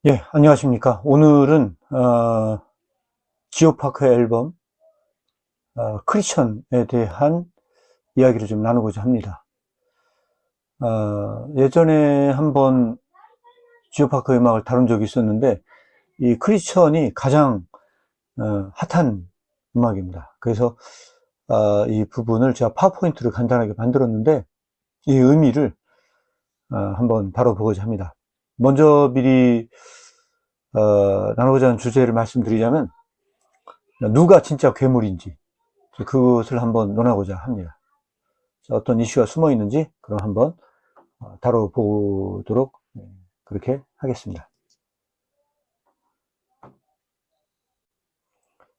예, 안녕하십니까. 오늘은, 지오파크의 앨범, 크리션에 대한 이야기를 좀 나누고자 합니다. 예전에 한번 지오파크 음악을 다룬 적이 있었는데, 이 크리션이 가장, 핫한 음악입니다. 그래서, 이 부분을 제가 파워포인트를 간단하게 만들었는데, 이 의미를, 한번 다뤄보고자 합니다. 먼저 미리, 나누고자 하는 주제를 말씀드리자면, 누가 진짜 괴물인지, 그것을 한번 논하고자 합니다. 어떤 이슈가 숨어 있는지 그럼 한번 다뤄보도록 그렇게 하겠습니다.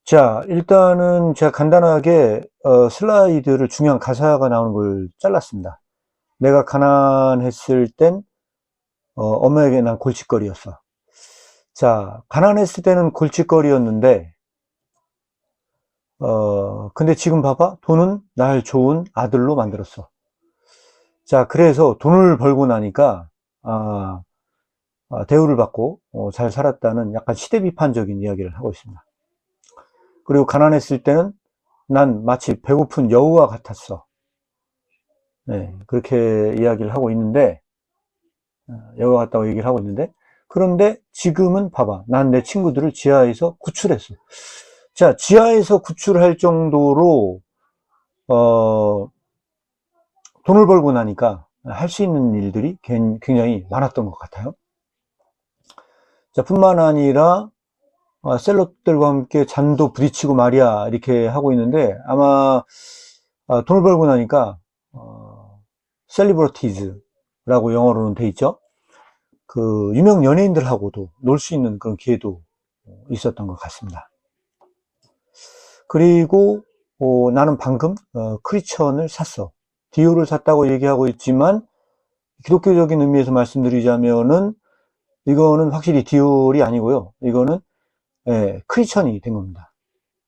자, 일단은 제가 간단하게 슬라이드를 중요한 가사가 나오는 걸 잘랐습니다. 내가 가난했을 땐 엄마에게 난 골칫거리였어. 자, 가난했을 때는 골칫거리였는데 근데 지금 봐봐, 돈은 날 좋은 아들로 만들었어. 자, 그래서 돈을 벌고 나니까 아, 대우를 받고 잘 살았다는 약간 시대 비판적인 이야기를 하고 있습니다. 그리고 가난했을 때는 난 마치 배고픈 여우와 같았어. 네, 그렇게 이야기를 하고 있는데, 여우와 같다고 얘기를 하고 있는데, 그런데 지금은 봐봐. 난 내 친구들을 지하에서 구출했어. 자, 지하에서 구출할 정도로, 어, 돈을 벌고 나니까 할 수 있는 일들이 굉장히 많았던 것 같아요. 자, 뿐만 아니라, 셀럽들과 함께 잔도 부딪히고 말이야, 이렇게 하고 있는데, 아마, 돈을 벌고 나니까, 셀리브리티즈라고 영어로는 돼 있죠. 그, 유명 연예인들하고도 놀 수 있는 그런 기회도 있었던 것 같습니다. 그리고, 나는 방금, 크리천을 샀어. 디오를 샀다고 얘기하고 있지만, 기독교적인 의미에서 말씀드리자면은, 이거는 확실히 디올이 아니고요. 이거는, 크리천이 된 겁니다.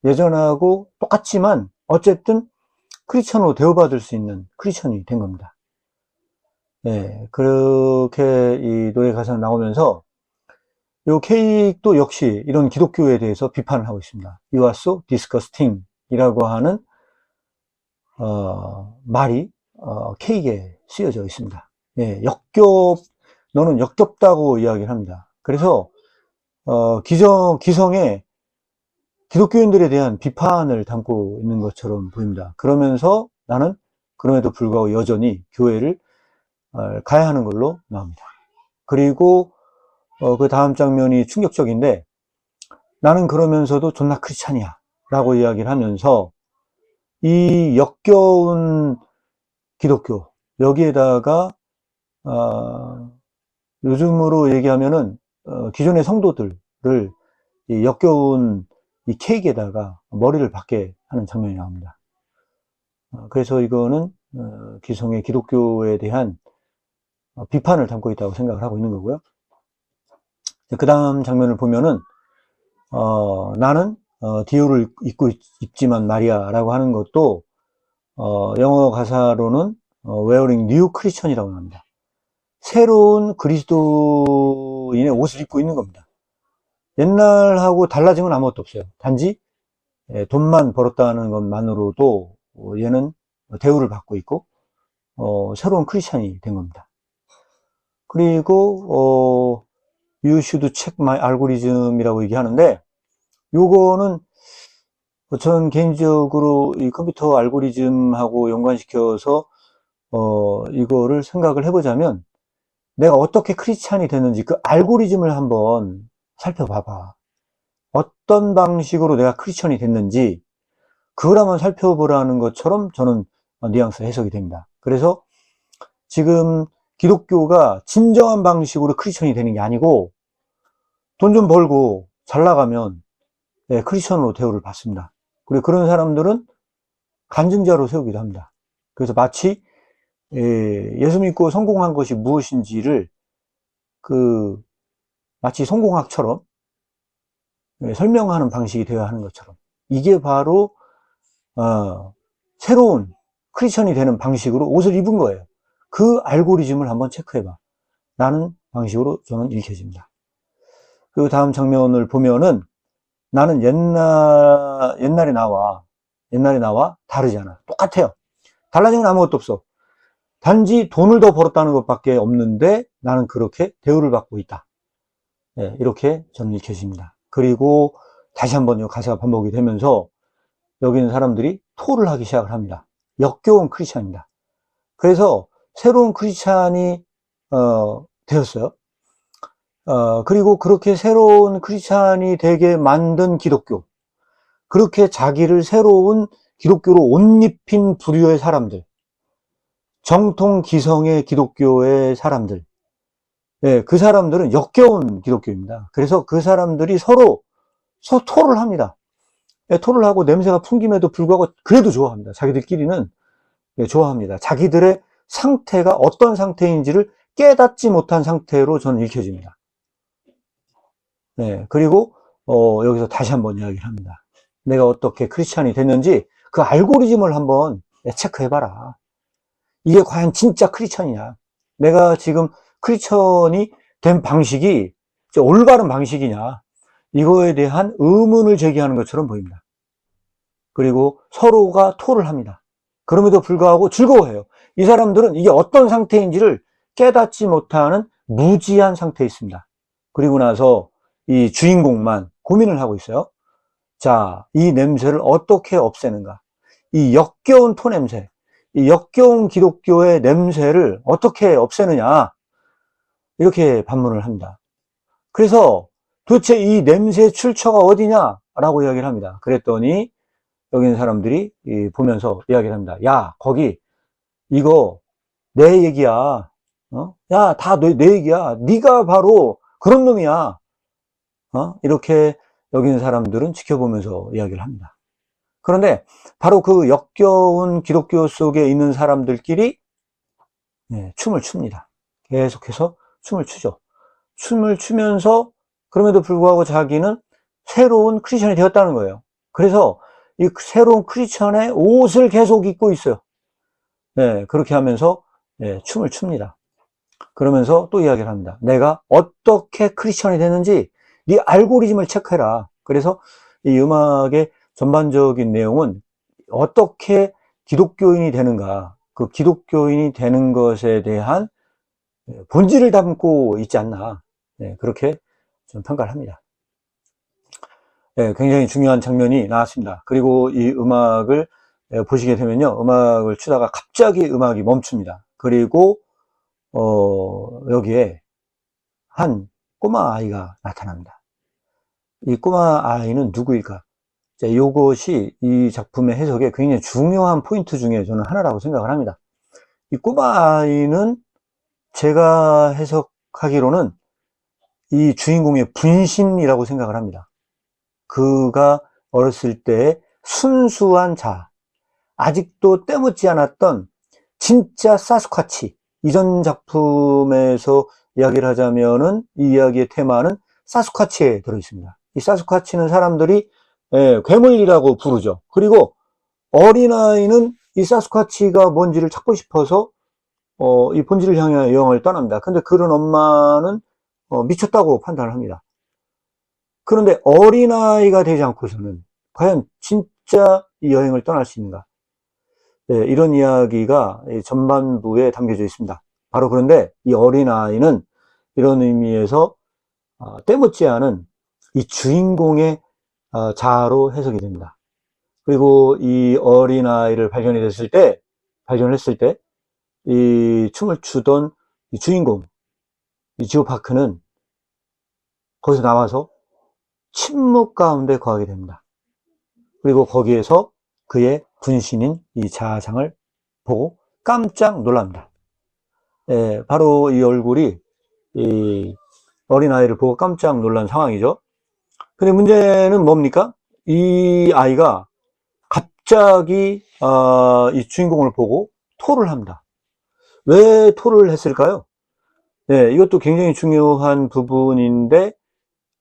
예전하고 똑같지만, 어쨌든, 크리스천으로 대우받을 수 있는 크리스천이 된 겁니다. 예, 그렇게 이 노래 가사가 나오면서 요 케이크도 역시 이런 기독교에 대해서 비판을 하고 있습니다. You are so disgusting 이라고 하는 말이 케이크에 쓰여져 있습니다. 예, 너는 역겹다고 이야기를 합니다. 그래서 기성의 기독교인들에 대한 비판을 담고 있는 것처럼 보입니다. 그러면서 나는 그럼에도 불구하고 여전히 교회를 가야 하는 걸로 나옵니다. 그리고 그 다음 장면이 충격적인데 나는 그러면서도 존나 크리스찬이야 라고 이야기를 하면서 이 역겨운 기독교 여기에다가 요즘으로 얘기하면은 기존의 성도들을 이 역겨운 이 케이크에다가 머리를 박게 하는 장면이 나옵니다. 그래서 이거는 기성의 기독교에 대한 비판을 담고 있다고 생각을 하고 있는 거고요. 그 다음 장면을 보면은 나는 디오를 입지만 말이야 라고 하는 것도 영어 가사로는 wearing new Christian이라고 합니다. 새로운 그리스도인의 옷을 입고 있는 겁니다. 옛날하고 달라진 건 아무것도 없어요. 단지 돈만 벌었다는 것만으로도 얘는 대우를 받고 있고 새로운 크리스찬이 된 겁니다. 그리고 You should check my algorithm이라고 얘기하는데 요거는 저는 개인적으로 이 컴퓨터 알고리즘하고 연관시켜서 이거를 생각을 해보자면 내가 어떻게 크리스찬이 됐는지 그 알고리즘을 한번 살펴봐봐. 어떤 방식으로 내가 크리스찬이 됐는지 그걸 한번 살펴보라는 것처럼 저는 뉘앙스 해석이 됩니다. 그래서 지금 기독교가 진정한 방식으로 크리스찬이 되는 게 아니고 돈 좀 벌고 잘 나가면 크리스찬으로 대우를 받습니다. 그리고 그런 사람들은 간증자로 세우기도 합니다. 그래서 마치 예수 믿고 성공한 것이 무엇인지를 그 마치 성공학처럼 설명하는 방식이 되어야 하는 것처럼 이게 바로 새로운 크리스천이 되는 방식으로 옷을 입은 거예요. 그 알고리즘을 한번 체크해봐 라는 방식으로 저는 읽혀집니다. 그 다음 장면을 보면은 나는 옛날에 나와 다르잖아. 똑같아요. 달라진 건 아무것도 없어. 단지 돈을 더 벌었다는 것밖에 없는데 나는 그렇게 대우를 받고 있다. 예, 이렇게 저는 읽혀집니다. 그리고 다시 한번 이 가사가 반복이 되면서 여기 있는 사람들이 토를 하기 시작을 합니다. 역겨운 크리스찬입니다. 그래서 새로운 크리스찬이 되었어요. 그리고 그렇게 새로운 크리스찬이 되게 만든 기독교, 그렇게 자기를 새로운 기독교로 옷 입힌 부류의 사람들, 정통 기성의 기독교의 사람들, 예, 그 사람들은 역겨운 기독교입니다. 그래서 그 사람들이 서로 토를 합니다. 예, 토를 하고 냄새가 풍김에도 불구하고 그래도 좋아합니다. 자기들끼리는 예, 좋아합니다. 자기들의 상태가 어떤 상태인지를 깨닫지 못한 상태로 저는 읽혀집니다. 네, 그리고 여기서 다시 한번 이야기를 합니다. 내가 어떻게 크리스찬이 됐는지 그 알고리즘을 한번 체크해봐라. 이게 과연 진짜 크리스찬이냐? 내가 지금 크리스찬이 된 방식이 올바른 방식이냐? 이거에 대한 의문을 제기하는 것처럼 보입니다. 그리고 서로가 토를 합니다. 그럼에도 불구하고 즐거워해요. 이 사람들은 이게 어떤 상태인지를 깨닫지 못하는 무지한 상태에 있습니다. 그리고 나서 이 주인공만 고민을 하고 있어요. 자, 이 냄새를 어떻게 없애는가? 이 역겨운 토 냄새, 이 역겨운 기독교의 냄새를 어떻게 없애느냐? 이렇게 반문을 합니다. 그래서 도대체 이 냄새의 출처가 어디냐라고 이야기를 합니다. 그랬더니 여기 있는 사람들이 보면서 이야기를 합니다. 야, 거기 이거 내 얘기야. 야, 다 내 얘기야. 네가 바로 그런 놈이야. 이렇게 여기 있는 사람들은 지켜보면서 이야기를 합니다. 그런데 바로 그 역겨운 기독교 속에 있는 사람들끼리 춤을 춥니다. 계속해서 춤을 추죠. 춤을 추면서 그럼에도 불구하고 자기는 새로운 크리스천이 되었다는 거예요. 그래서 이 새로운 크리스천의 옷을 계속 입고 있어요. 네, 그렇게 하면서 춤을 춥니다. 그러면서 또 이야기를 합니다. 내가 어떻게 크리스천이 됐는지 네 알고리즘을 체크해라. 그래서 이 음악의 전반적인 내용은 어떻게 기독교인이 되는가, 그 기독교인이 되는 것에 대한 본질을 담고 있지 않나, 그렇게 좀 평가를 합니다. 굉장히 중요한 장면이 나왔습니다. 그리고 이 음악을 보시게 되면요, 음악을 추다가 갑자기 음악이 멈춥니다. 그리고 여기에 한 꼬마 아이가 나타납니다. 이 꼬마 아이는 누구일까? 자, 이것이 이 작품의 해석에 굉장히 중요한 포인트 중에 저는 하나라고 생각을 합니다. 이 꼬마 아이는 제가 해석하기로는 이 주인공의 분신이라고 생각을 합니다. 그가 어렸을 때 순수한 자, 아직도 때묻지 않았던 진짜 사스쿼치. 이전 작품에서 이야기를 하자면은 이 이야기의 테마는 사스쿼치에 들어있습니다. 이 사스쿼치는 사람들이 괴물이라고 부르죠. 그리고 어린아이는 이 사스쿼치가 뭔지를 찾고 싶어서 이 본질을 향해 여행을 떠납니다. 근데 그런 엄마는 미쳤다고 판단을 합니다. 그런데 어린아이가 되지 않고서는 과연 진짜 이 여행을 떠날 수 있는가? 이런 이야기가 전반부에 담겨져 있습니다. 바로 그런데 이 어린아이는 이런 의미에서 때묻지 않은 이 주인공의 자아로 해석이 됩니다. 그리고 이 어린아이를 발견을 했을 때, 이 춤을 추던 이 주인공, 이 지오파크는 거기서 나와서 침묵 가운데 거하게 됩니다. 그리고 거기에서 그의 분신인 이 자아상을 보고 깜짝 놀랍니다. 바로 이 얼굴이 이 어린아이를 보고 깜짝 놀란 상황이죠. 근데 문제는 뭡니까? 이 아이가 갑자기 이 주인공을 보고 토를 합니다. 왜 토를 했을까요? 이것도 굉장히 중요한 부분인데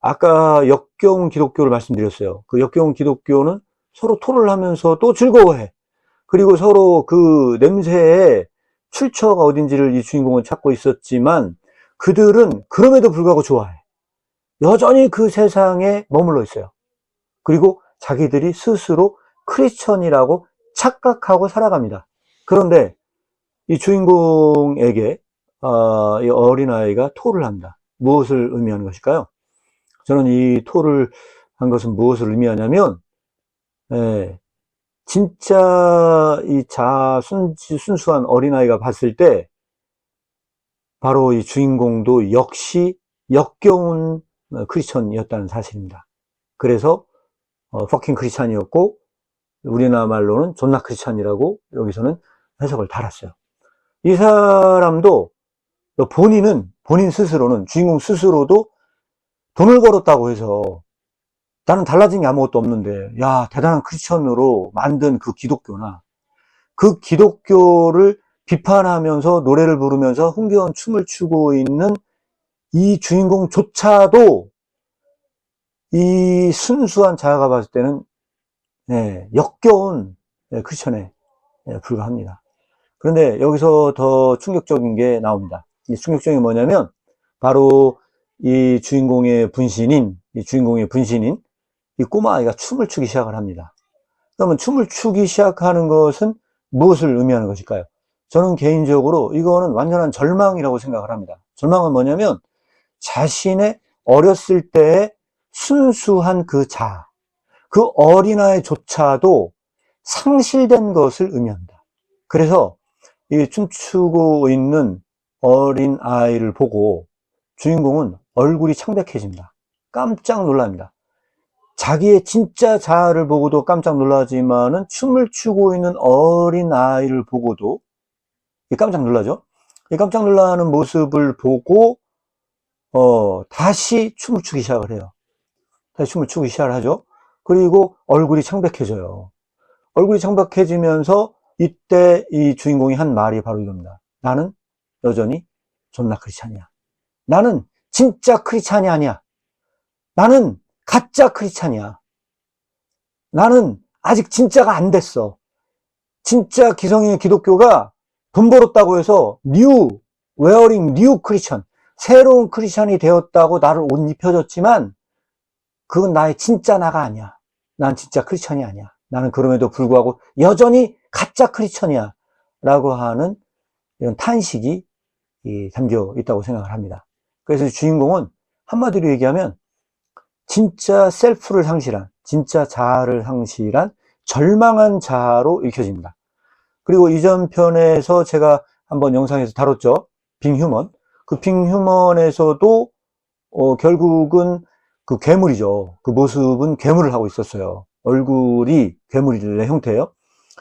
아까 역겨운 기독교를 말씀드렸어요. 그 역겨운 기독교는 서로 토를 하면서 또 즐거워해. 그리고 서로 그 냄새의 출처가 어딘지를 이 주인공은 찾고 있었지만 그들은 그럼에도 불구하고 좋아해. 여전히 그 세상에 머물러 있어요. 그리고 자기들이 스스로 크리스천이라고 착각하고 살아갑니다. 그런데 이 주인공에게 이 어린아이가 토를 합니다. 무엇을 의미하는 것일까요? 저는 이 토를 한 것은 무엇을 의미하냐면, 진짜 이 순수한 어린아이가 봤을 때 바로 이 주인공도 역시 역겨운 크리스천이었다는 사실입니다. 그래서 퍼킹 크리스천이었고, 우리나라 말로는 존나 크리스천이라고 여기서는 해석을 달았어요. 이 사람도 본인 스스로는, 주인공 스스로도 돈을 벌었다고 해서 나는 달라진 게 아무것도 없는데, 야, 대단한 크리스천으로 만든 그 기독교나 그 기독교를 비판하면서 노래를 부르면서 흥겨운 춤을 추고 있는 이 주인공조차도 이 순수한 자아가 봤을 때는 역겨운 크리스천에 불과합니다. 그런데 여기서 더 충격적인 게 나옵니다. 이 충격적인 게 뭐냐면 바로 이 주인공의 분신인 이 꼬마아이가 춤을 추기 시작을 합니다. 그러면 춤을 추기 시작하는 것은 무엇을 의미하는 것일까요? 저는 개인적으로 이거는 완전한 절망이라고 생각을 합니다. 절망은 뭐냐면 자신의 어렸을 때의 순수한 그 자아, 그 어린아이조차도 상실된 것을 의미합니다. 그래서 이 춤추고 있는 어린아이를 보고 주인공은 얼굴이 창백해집니다. 깜짝 놀랍니다. 자기의 진짜 자아를 보고도 깜짝 놀라지만은 춤을 추고 있는 어린아이를 보고도 깜짝 놀라죠. 이 깜짝 놀라는 모습을 보고 다시 춤을 추기 시작을 해요. 다시 춤을 추기 시작을 하죠. 그리고 얼굴이 창백해져요. 얼굴이 창백해지면서 이때 이 주인공이 한 말이 바로 이겁니다. 나는 여전히 존나 크리스찬이야. 나는 진짜 크리스찬이 아니야. 나는 가짜 크리스찬이야. 나는 아직 진짜가 안 됐어. 진짜 기성의 기독교가 돈 벌었다고 해서 웨어링 뉴 크리스천, 새로운 크리스천이 되었다고 나를 옷 입혀줬지만 그건 나의 진짜 나가 아니야. 난 진짜 크리스천이 아니야. 나는 그럼에도 불구하고 여전히 가짜 크리스천이야. 라고 하는 이런 탄식이 담겨 있다고 생각을 합니다. 그래서 주인공은 한마디로 얘기하면 진짜 셀프를 상실한, 진짜 자아를 상실한 절망한 자아로 읽혀집니다. 그리고 이전 편에서 제가 한번 영상에서 다뤘죠. 빙휴먼. 그 빙휴먼에서도 결국은 그 괴물이죠. 그 모습은 괴물을 하고 있었어요. 얼굴이 괴물의 형태예요.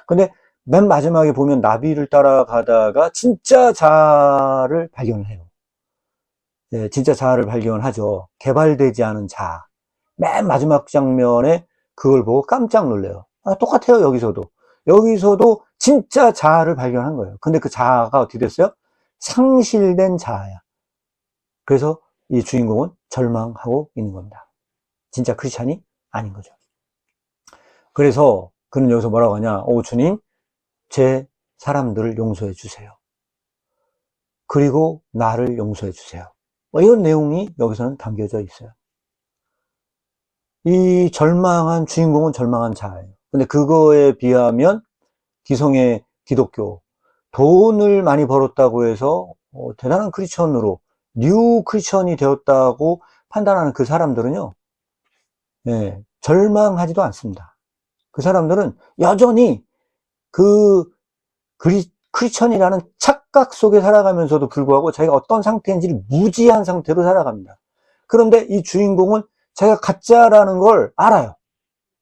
근데 맨 마지막에 보면 나비를 따라가다가 진짜 자아를 발견을 해요. 진짜 자아를 발견하죠. 개발되지 않은 자아. 맨 마지막 장면에 그걸 보고 깜짝 놀래요. 똑같아요, 여기서도. 여기서도 진짜 자아를 발견한 거예요. 근데 그 자아가 어떻게 됐어요? 상실된 자아야. 그래서 이 주인공은 절망하고 있는 겁니다. 진짜 크리스찬이 아닌 거죠. 그래서 그는 여기서 뭐라고 하냐? 주님, 제 사람들을 용서해 주세요. 그리고 나를 용서해 주세요. 이런 내용이 여기서는 담겨져 있어요. 이 절망한 주인공은 절망한 자예요. 근데 그거에 비하면 기성의 기독교, 돈을 많이 벌었다고 해서 대단한 크리스천으로 뉴 크리스천이 되었다고 판단하는 그 사람들은요, 절망하지도 않습니다. 그 사람들은 여전히 그 크리스천이라는 착각 속에 살아가면서도 불구하고 자기가 어떤 상태인지를 무지한 상태로 살아갑니다. 그런데 이 주인공은 자기가 가짜라는 걸 알아요.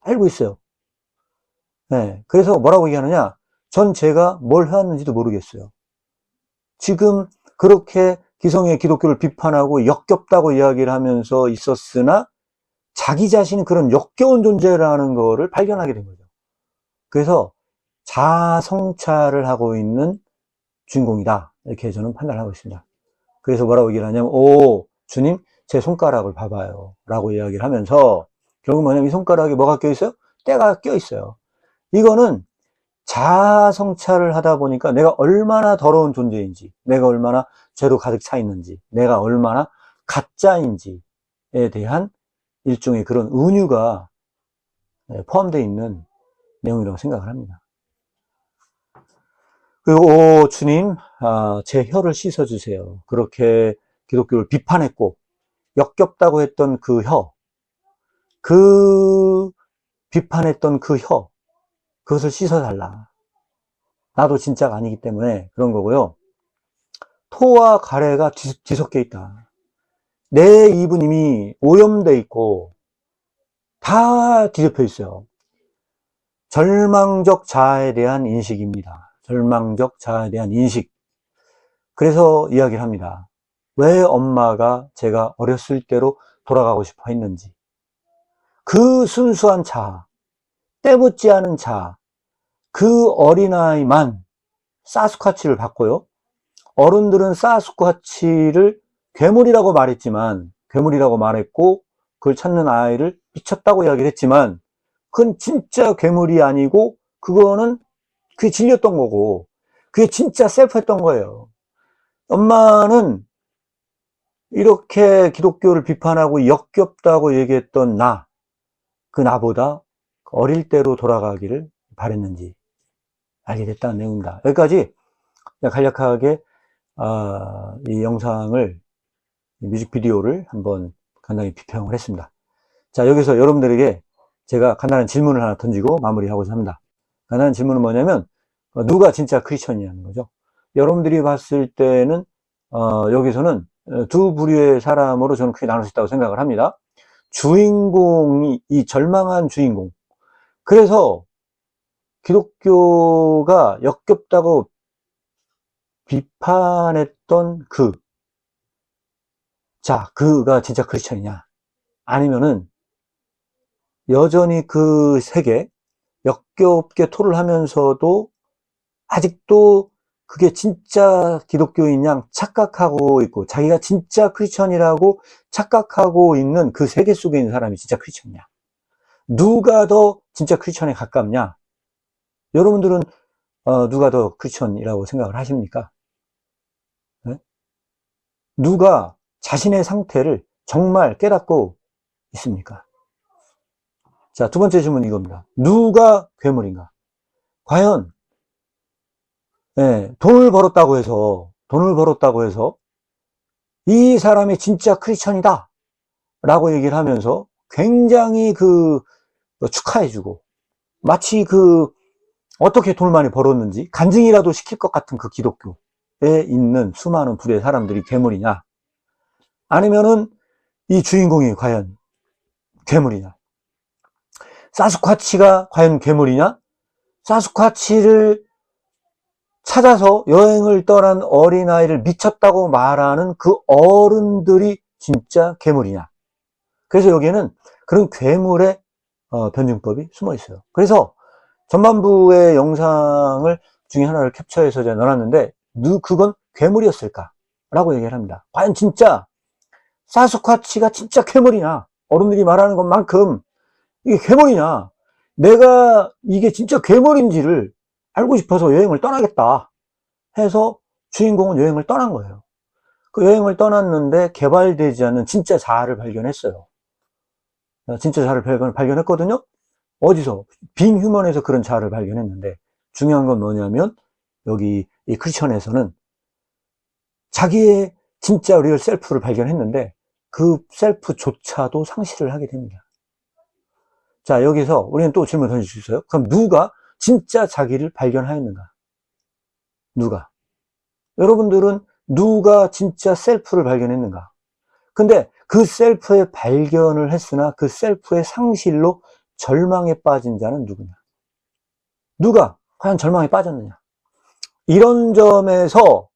알고 있어요. 그래서 뭐라고 얘기하느냐? 전 제가 뭘 해왔는지도 모르겠어요. 지금 그렇게 기성의 기독교를 비판하고 역겹다고 이야기를 하면서 있었으나 자기 자신이 그런 역겨운 존재라는 거를 발견하게 된 거죠. 그래서 자아 성찰을 하고 있는 주인공이다. 이렇게 저는 판단을 하고 있습니다. 그래서 뭐라고 얘기를 하냐면, 주님, 제 손가락을 봐봐요. 라고 이야기를 하면서, 결국 뭐냐면 이 손가락에 뭐가 껴있어요? 때가 껴있어요. 이거는 자아 성찰을 하다 보니까 내가 얼마나 더러운 존재인지, 내가 얼마나 죄로 가득 차 있는지, 내가 얼마나 가짜인지, 대한 일종의 그런 은유가 포함되어 있는 내용이라고 생각을 합니다. 그리고 오 주님, 제 혀를 씻어주세요. 그렇게 기독교를 비판했고 역겹다고 했던 그 혀, 그 비판했던 그 혀, 그것을 씻어달라. 나도 진짜가 아니기 때문에 그런 거고요. 토와 가래가 뒤섞여 있다. 내 입은 이미 오염돼 있고 다 뒤덮여 있어요. 절망적 자아에 대한 인식입니다. 절망적 자아에 대한 인식. 그래서 이야기를 합니다. 왜 엄마가 제가 어렸을 때로 돌아가고 싶어 했는지. 그 순수한 자아, 때묻지 않은 자아, 그 어린아이만 사스쿼치를 받고요. 어른들은 사스쿼치를 괴물이라고 말했지만, 괴물이라고 말했고, 그걸 찾는 아이를 미쳤다고 이야기를 했지만, 그건 진짜 괴물이 아니고, 그게 진리였던 거고, 그게 진짜 셀프였던 거예요. 엄마는 이렇게 기독교를 비판하고 역겹다고 얘기했던 그 나보다 어릴 때로 돌아가기를 바랬는지 알게 됐다는 내용입니다. 여기까지 간략하게 이 영상을, 뮤직비디오를 한번 간단히 비평을 했습니다. 자, 여기서 여러분들에게 제가 간단한 질문을 하나 던지고 마무리하고자 합니다. 간단한 질문은 뭐냐면, 누가 진짜 크리스천이냐는 거죠. 여러분들이 봤을 때는 여기서는 두 부류의 사람으로 저는 크게 나눌 수 있다고 생각을 합니다. 주인공이, 이 절망한 주인공. 그래서 기독교가 역겹다고 비판했던 그가 진짜 크리스천이냐? 아니면은 여전히 그 세계, 역겹게 토를 하면서도 아직도 그게 진짜 기독교인 양 착각하고 있고, 자기가 진짜 크리스천이라고 착각하고 있는 그 세계 속에 있는 사람이 진짜 크리스천이냐? 누가 더 진짜 크리스천에 가깝냐? 여러분들은 누가 더 크리스천이라고 생각을 하십니까? 네? 누가 자신의 상태를 정말 깨닫고 있습니까? 자, 두 번째 질문은 이겁니다. 누가 괴물인가? 과연 돈을 벌었다고 해서 이 사람이 진짜 크리스천이다 라고 얘기를 하면서 굉장히 축하해주고, 마치 어떻게 돈을 많이 벌었는지 간증이라도 시킬 것 같은 그 기독교에 있는 수많은 부류의 사람들이 괴물이냐? 아니면은 이 주인공이 과연 괴물이냐? 사스쿼치가 과연 괴물이냐? 사스쿼치를 찾아서 여행을 떠난 어린아이를 미쳤다고 말하는 그 어른들이 진짜 괴물이냐? 그래서 여기에는 그런 괴물의 변증법이 숨어 있어요. 그래서 전반부의 영상을 중에 하나를 캡처해서 제가 넣어놨는데, 그건 괴물이었을까? 라고 얘기를 합니다. 과연 진짜 사스쿼치가 진짜 괴물이냐? 어른들이 말하는 것만큼 이게 괴물이냐? 내가 이게 진짜 괴물인지를 알고 싶어서 여행을 떠나겠다 해서 주인공은 여행을 떠난 거예요. 그 여행을 떠났는데 개발되지 않는 진짜 자아를 발견했어요. 진짜 자아를 발견했거든요. 어디서? 빈 휴먼에서 그런 자아를 발견했는데, 중요한 건 뭐냐면 여기 이 크리스천에서는 자기의 진짜 리얼 셀프를 발견했는데 그 셀프조차도 상실을 하게 됩니다. 자, 여기서 우리는 또 질문 던질 수 있어요. 그럼 누가 진짜 자기를 발견하였는가? 누가? 여러분들은 누가 진짜 셀프를 발견했는가? 근데 그 셀프의 발견을 했으나 그 셀프의 상실로 절망에 빠진 자는 누구냐? 누가 과연 절망에 빠졌느냐? 이런 점에서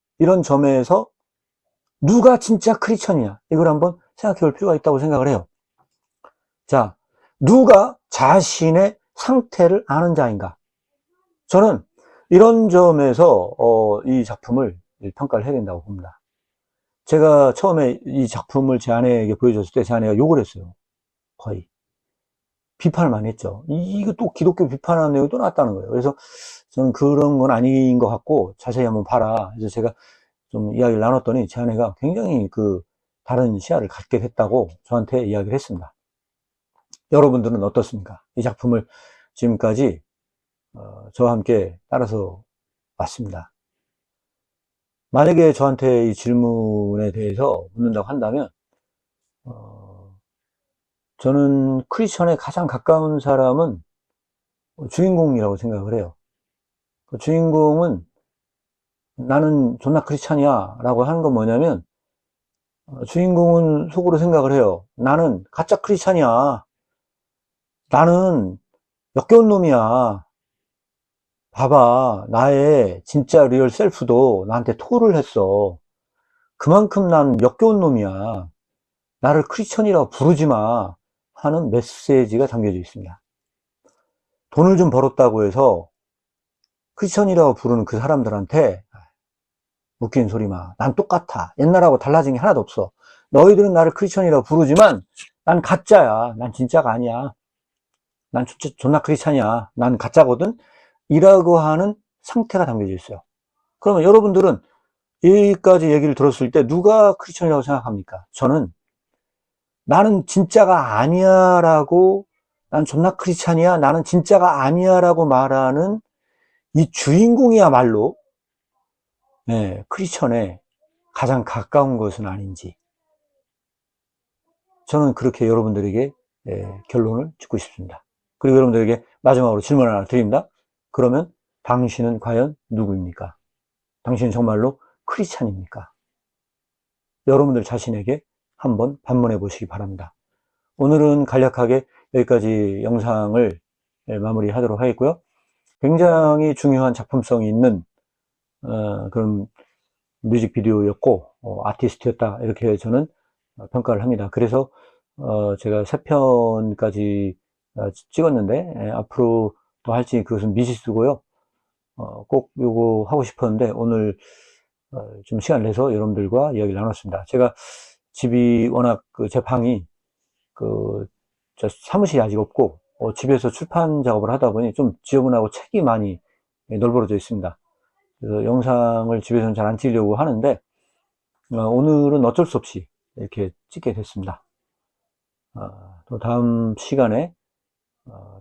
누가 진짜 크리스천이냐? 이걸 한번 생각해 볼 필요가 있다고 생각을 해요. 자, 누가 자신의 상태를 아는 자인가? 저는 이런 점에서 이 작품을 평가를 해야 된다고 봅니다. 제가 처음에 이 작품을 제 아내에게 보여줬을 때 제 아내가 욕을 했어요. 거의. 비판을 많이 했죠. 이거 또 기독교 비판하는 내용이 또 나왔다는 거예요. 그래서 저는 그런 건 아닌 것 같고 자세히 한번 봐라. 그래서 제가 좀 이야기를 나눴더니 제 아내가 굉장히 다른 시야를 갖게 됐다고 저한테 이야기를 했습니다. 여러분들은 어떻습니까? 이 작품을 지금까지 저와 함께 따라서 왔습니다. 만약에 저한테 이 질문에 대해서 묻는다고 한다면 저는 크리스천에 가장 가까운 사람은 주인공이라고 생각을 해요. 그 주인공은 나는 존나 크리스찬이야 라고 하는 건 뭐냐면 주인공은 속으로 생각을 해요. 나는 가짜 크리스찬이야. 나는 역겨운 놈이야. 봐봐, 나의 진짜 리얼 셀프도 나한테 토를 했어. 그만큼 난 역겨운 놈이야. 나를 크리스천이라고 부르지 마 하는 메시지가 담겨져 있습니다. 돈을 좀 벌었다고 해서 크리스천이라고 부르는 그 사람들한테 웃긴 소리 마. 난 똑같아. 옛날하고 달라진 게 하나도 없어. 너희들은 나를 크리스천이라고 부르지만 난 가짜야. 난 진짜가 아니야. 난 존나 크리스찬이야. 난 가짜거든. 이라고 하는 상태가 담겨져 있어요. 그러면 여러분들은 여기까지 얘기를 들었을 때 누가 크리스천이라고 생각합니까? 저는 나는 진짜가 아니야 라고, 난 존나 크리스찬이야, 나는 진짜가 아니야 라고 말하는 이 주인공이야말로 크리스천에 가장 가까운 것은 아닌지, 저는 그렇게 여러분들에게 결론을 짓고 싶습니다. 그리고 여러분들에게 마지막으로 질문 하나 드립니다. 그러면 당신은 과연 누구입니까? 당신은 정말로 크리스찬입니까? 여러분들 자신에게 한번 반문해 보시기 바랍니다. 오늘은 간략하게 여기까지 영상을 마무리하도록 하겠고요. 굉장히 중요한 작품성이 있는 그런 뮤직비디오였고 아티스트였다, 이렇게 저는 평가를 합니다. 그래서 제가 3편까지 찍었는데 앞으로 더 할지 그것은 미지수고요. 꼭 요거 하고 싶었는데 오늘 좀 시간 내서 여러분들과 이야기를 나눴습니다. 제가 집이 워낙 제 방이 저 사무실이 아직 없고 집에서 출판 작업을 하다 보니 좀 지저분하고 책이 많이 널브러져 있습니다. 그래서 영상을 집에서는 잘 안 찍으려고 하는데 오늘은 어쩔 수 없이 이렇게 찍게 됐습니다. 또 다음 시간에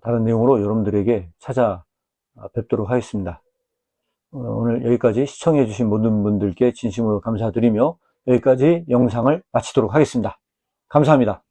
다른 내용으로 여러분들에게 찾아뵙도록 하겠습니다. 오늘 여기까지 시청해 주신 모든 분들께 진심으로 감사드리며 여기까지 영상을 마치도록 하겠습니다. 감사합니다.